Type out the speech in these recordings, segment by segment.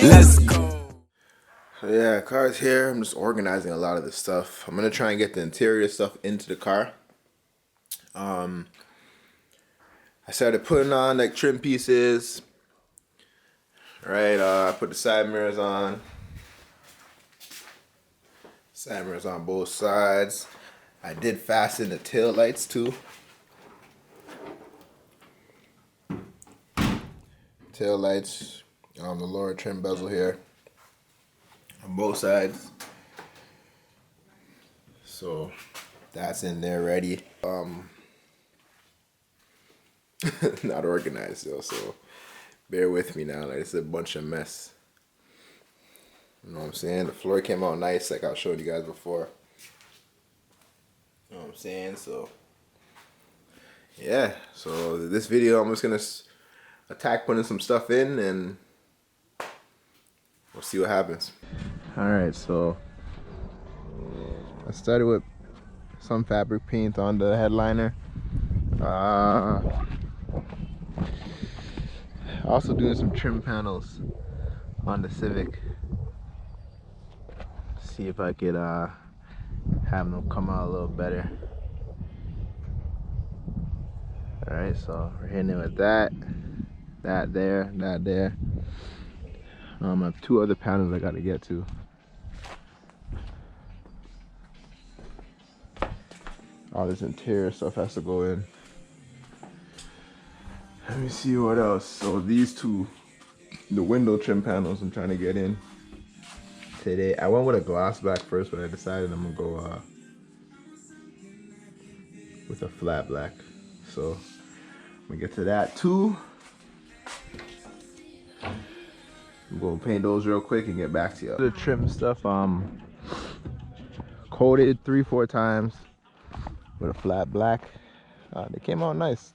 Let's go. So yeah, car's here. I'm just organizing a lot of this stuff. I'm gonna try and get the interior stuff into the car. I started putting on like trim pieces. Right, I put the side mirrors on. Side mirrors on both sides. I did fasten the tail lights too. Tail lights on the lower trim bezel here on both sides. So that's in there ready. Not organized though, so bear with me now. Like, it's a bunch of mess. You know what I'm saying? The floor came out nice, like I showed you guys before. You know what I'm saying? So yeah. So this video, I'm just gonna attack putting some stuff in, and we'll see what happens. All right. So I started with some fabric paint on the headliner. Also doing some trim panels on the Civic. See if I could have them come out a little better. Alright, so we're hitting it with that there. I have 2 other panels I gotta get to. All this interior stuff has to go in. Let me see what else. So these 2, the window trim panels I'm trying to get in today. I went with a gloss black first, but I decided I'm gonna go with a flat black. So I'm gonna get to that too. I'm gonna paint those real quick and get back to you. The trim stuff, coated 3-4 times with a flat black. They came out nice.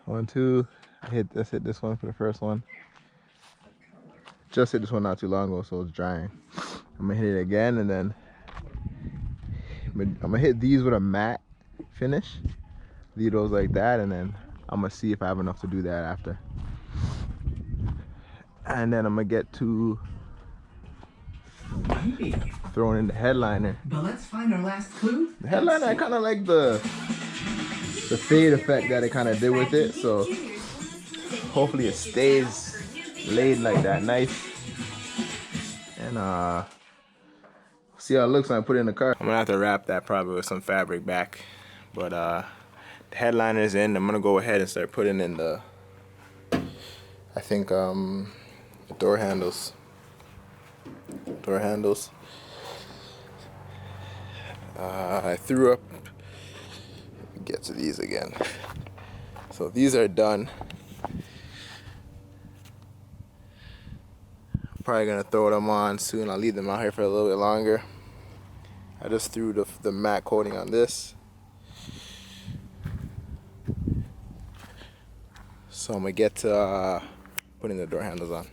1, 2. Let's hit this one for the first one. Just hit this one not too long ago, so it's drying. I'm gonna hit it again, and then I'm gonna hit these with a matte finish. Leave those like that, and then I'm gonna see if I have enough to do that after. And then I'm gonna get to throwing in the headliner. But let's find our last clue. The headliner, I kind of like the fade effect that it kind of did with it, so hopefully it stays laid like that, nice. And see how it looks when I put it in the car. I'm gonna have to wrap that probably with some fabric back, but the headliner is in. I'm gonna go ahead and start putting in the, I think the door handles. I threw up. Get to these again. So these are done. Probably gonna throw them on soon. I'll leave them out here for a little bit longer. I just threw the matte coating on this. So I'm gonna get to putting the door handles on.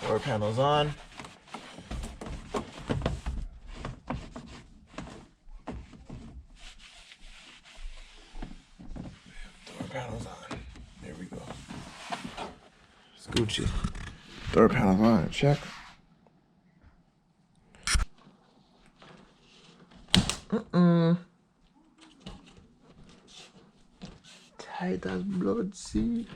Door panels on. Door panels on. There we go. Scoochie. Door panels on. Check. Tight as blood, see?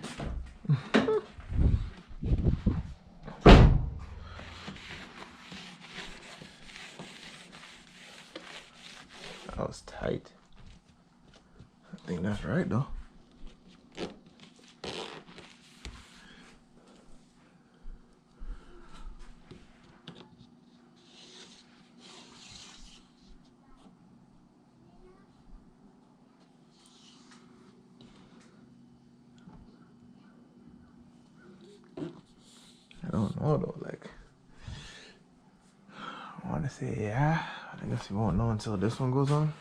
that's right though. I don't know though, like I wanna say yeah. I guess we won't know until this one goes on.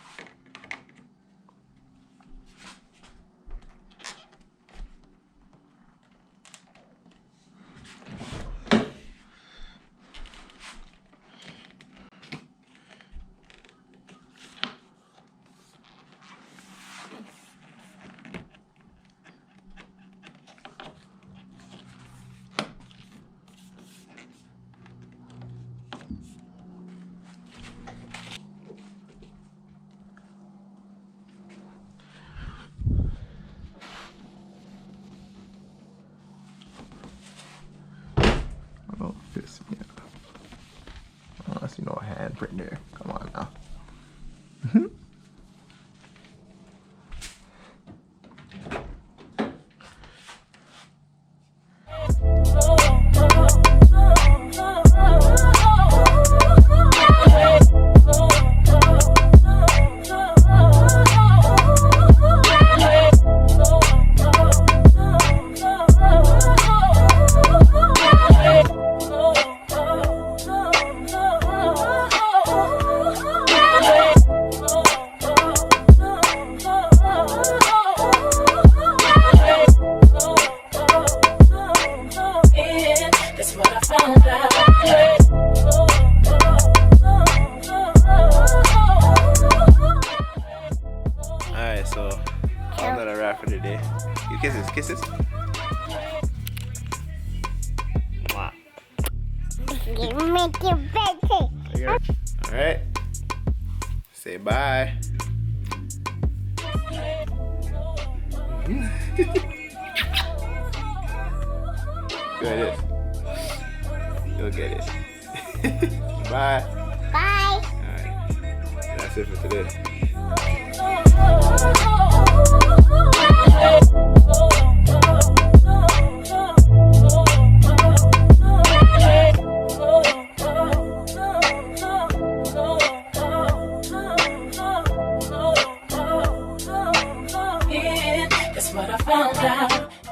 Don't piss me off. I see no handprint there. Come on now. Alright, so another wrap for the day. You kisses, kisses. Mwah. Make your birthday. Alright. Say bye. Good it. You'll get it. Bye. Bye. Alright. That's it for today. That's what I found out.